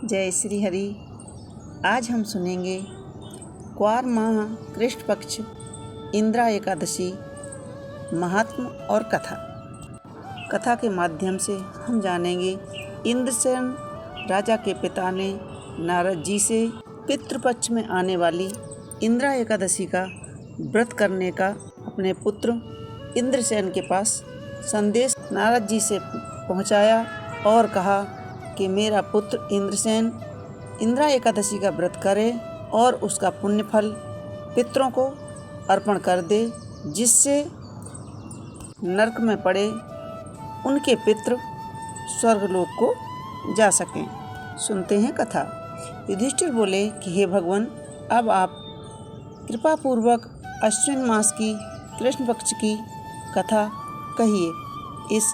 जय श्री हरि। आज हम सुनेंगे क्वार माह कृष्ण पक्ष इंद्रा एकादशी महात्म और कथा। कथा के माध्यम से हम जानेंगे इंद्रसेन राजा के पिता ने नारद जी से पितृपक्ष में आने वाली इंद्रा एकादशी का व्रत करने का अपने पुत्र इंद्रसेन के पास संदेश नारद जी से पहुंचाया और कहा कि मेरा पुत्र इंद्रसेन इंद्रा एकादशी का व्रत करे और उसका पुण्य फल पितरों को अर्पण कर दे, जिससे नरक में पड़े उनके पितृ स्वर्गलोक को जा सकें। सुनते हैं कथा। युधिष्ठिर बोले कि हे भगवान, अब आप कृपा पूर्वक अश्विन मास की कृष्ण पक्ष की कथा कहिए। इस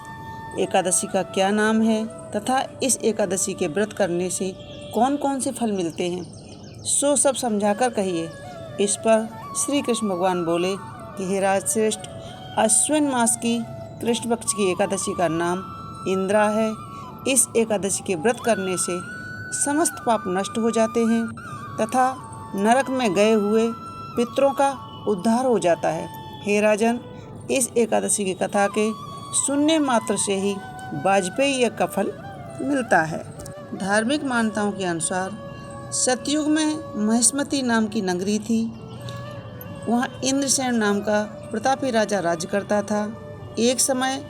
एकादशी का क्या नाम है तथा इस एकादशी के व्रत करने से कौन कौन से फल मिलते हैं, सो सब समझाकर कहिए। इस पर श्री कृष्ण भगवान बोले कि हे राजश्रेष्ठ, अश्विन मास की कृष्ण पक्ष की एकादशी का नाम इंद्रा है। इस एकादशी के व्रत करने से समस्त पाप नष्ट हो जाते हैं तथा नरक में गए हुए पितरों का उद्धार हो जाता है। हे राजन, इस एकादशी की कथा के सुनने मात्र से ही वाजपेयी यज्ञ का फल मिलता है। धार्मिक मान्यताओं के अनुसार सतयुग में महिष्मती नाम की नगरी थी। वहाँ इंद्रसेन नाम का प्रतापी राजा राज्य करता था। एक समय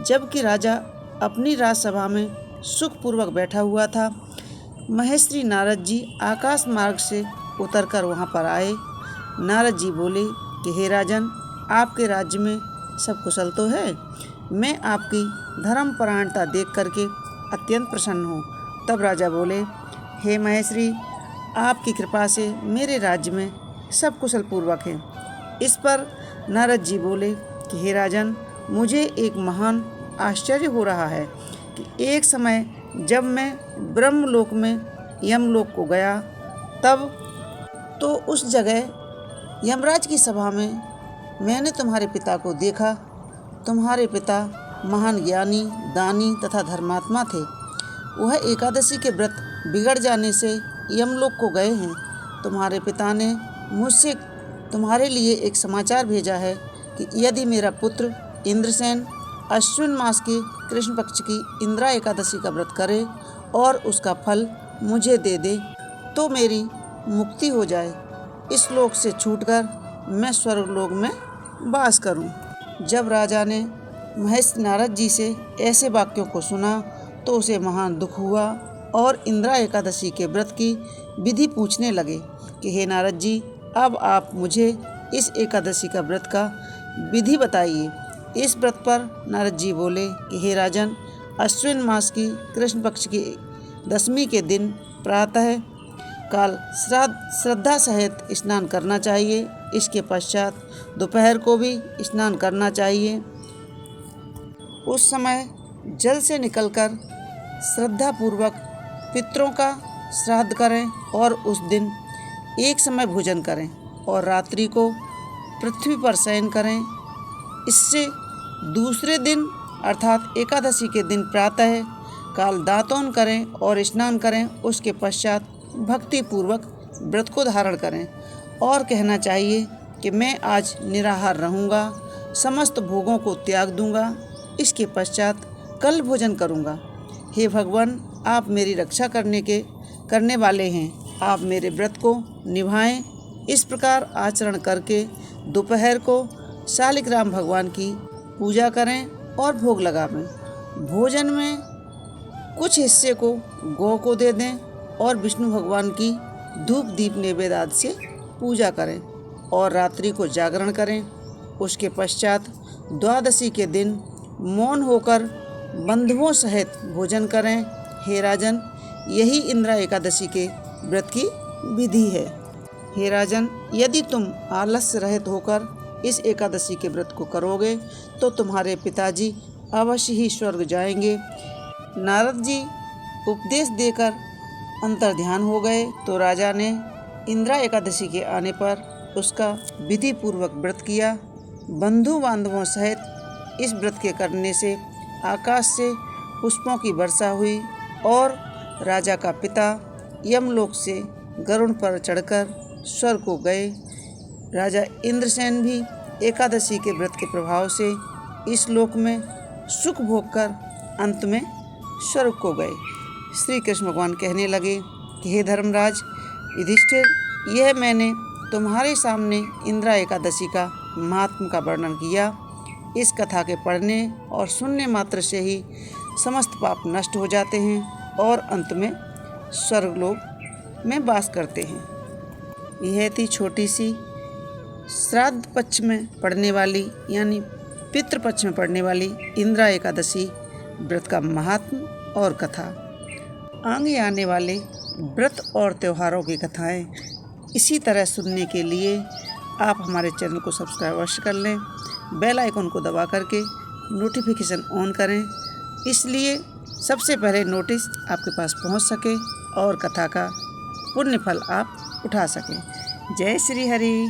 जबकि राजा अपनी राजसभा में सुखपूर्वक बैठा हुआ था, महेश्वरी नारद जी आकाश मार्ग से उतरकर वहाँ पर आए। नारद जी बोले कि हे राजन, आपके राज्य में सब कुशल तो है? मैं आपकी धर्मपरायणता देख करके अत्यंत प्रसन्न हूँ। तब राजा बोले, हे महेश्वरी, आपकी कृपा से मेरे राज्य में सब कुशल पूर्वक है। इस पर नारद जी बोले कि हे राजन, मुझे एक महान आश्चर्य हो रहा है कि एक समय जब मैं ब्रह्मलोक में यमलोक को गया, तब तो उस जगह यमराज की सभा में मैंने तुम्हारे पिता को देखा। तुम्हारे पिता महान ज्ञानी, दानी तथा धर्मात्मा थे। वह एकादशी के व्रत बिगड़ जाने से यमलोक को गए हैं। तुम्हारे पिता ने मुझसे तुम्हारे लिए एक समाचार भेजा है कि यदि मेरा पुत्र इंद्रसेन अश्विन मास के कृष्ण पक्ष की इंद्रा एकादशी का व्रत करे और उसका फल मुझे दे दे, तो मेरी मुक्ति हो जाए। इस लोक से छूटकर मैं स्वर्गलोक में वास करूं। जब राजा ने महेश नारद जी से ऐसे वाक्यों को सुना तो उसे महान दुख हुआ और इंद्रा एकादशी के व्रत की विधि पूछने लगे कि हे नारद जी, अब आप मुझे इस एकादशी का व्रत का विधि बताइए। इस व्रत पर नारद जी बोले कि हे राजन, अश्विन मास की कृष्ण पक्ष की दशमी के दिन प्रातः काल श्रद्धा सहित स्नान करना चाहिए। इसके पश्चात दोपहर को भी स्नान करना चाहिए। उस समय जल से निकलकर श्रद्धापूर्वक पितरों का श्राद्ध करें और उस दिन एक समय भोजन करें और रात्रि को पृथ्वी पर शयन करें। इससे दूसरे दिन अर्थात एकादशी के दिन प्रातः काल दातून करें और स्नान करें। उसके पश्चात भक्ति पूर्वक व्रत को धारण करें और कहना चाहिए कि मैं आज निराहार रहूँगा, समस्त भोगों को त्याग दूँगा, इसके पश्चात कल भोजन करूँगा। हे भगवान, आप मेरी रक्षा करने वाले हैं। आप मेरे व्रत को निभाएं। इस प्रकार आचरण करके दोपहर को शालिग्राम भगवान की पूजा करें और भोग लगावें। भोजन में कुछ हिस्से को गौ को दे दें और विष्णु भगवान की धूप दीप नैवेद्य आदि से पूजा करें और रात्रि को जागरण करें। उसके पश्चात द्वादशी के दिन मौन होकर बंधुओं सहित भोजन करें। हे राजन, यही इंद्रा एकादशी के व्रत की विधि है। हे राजन, यदि तुम आलस्य रहित होकर इस एकादशी के व्रत को करोगे तो तुम्हारे पिताजी अवश्य ही स्वर्ग जाएंगे। नारद जी उपदेश देकर अंतर्ध्यान हो गए तो राजा ने इंद्रा एकादशी के आने पर उसका विधि पूर्वक व्रत किया। बंधु बांधवों सहित इस व्रत के करने से आकाश से पुष्पों की वर्षा हुई और राजा का पिता यमलोक से गरुड़ पर चढ़कर स्वर्ग को गए। राजा इंद्रसेन भी एकादशी के व्रत के प्रभाव से इस लोक में सुख भोग कर अंत में स्वर्ग को गए। श्री कृष्ण भगवान कहने लगे कि हे धर्मराज युधिष्ठिर, यह मैंने तुम्हारे सामने इंदिरा एकादशी का महात्म का वर्णन किया। इस कथा के पढ़ने और सुनने मात्र से ही समस्त पाप नष्ट हो जाते हैं और अंत में स्वर्गलोक में वास करते हैं। यह थी छोटी सी श्राद्ध पक्ष में पढ़ने वाली यानी पितृपक्ष में पढ़ने वाली इंदिरा एकादशी व्रत का महात्म और कथा। आगे आने वाले व्रत और त्योहारों की कथाएं इसी तरह सुनने के लिए आप हमारे चैनल को सब्सक्राइब अवश्य कर लें, बेल आइकन को दबा करके नोटिफिकेशन ऑन करें, इसलिए सबसे पहले नोटिस आपके पास पहुंच सके और कथा का पुण्य फल आप उठा सकें। जय श्री हरि।